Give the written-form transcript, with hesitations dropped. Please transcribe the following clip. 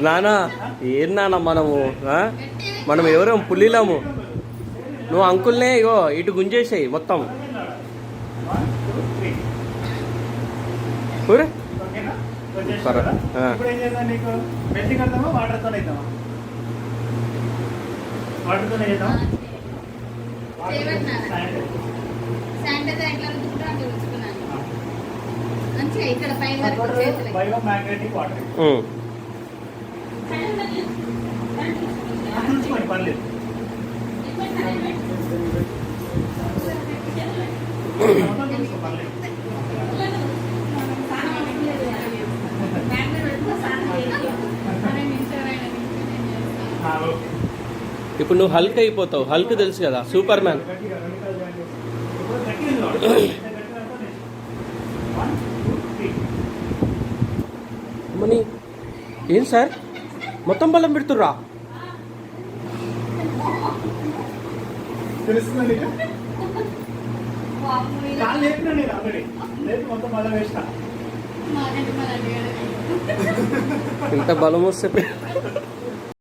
నానా ఏం నాన్న మనం ఎవరం పుల్లిలాము. నువ్వు అంకుల్నే ఇగో ఇటు గుంజేసాయి మొత్తం. ఇప్పుడు నువ్వు హల్క్ అయిపోతావు. హల్క్ తెలుసు కదా, సూపర్ మ్యాన్. మనీ ఏం సార్ మొత్తం బలం పెడుతుర్రా? ఇంత బలం వస్తే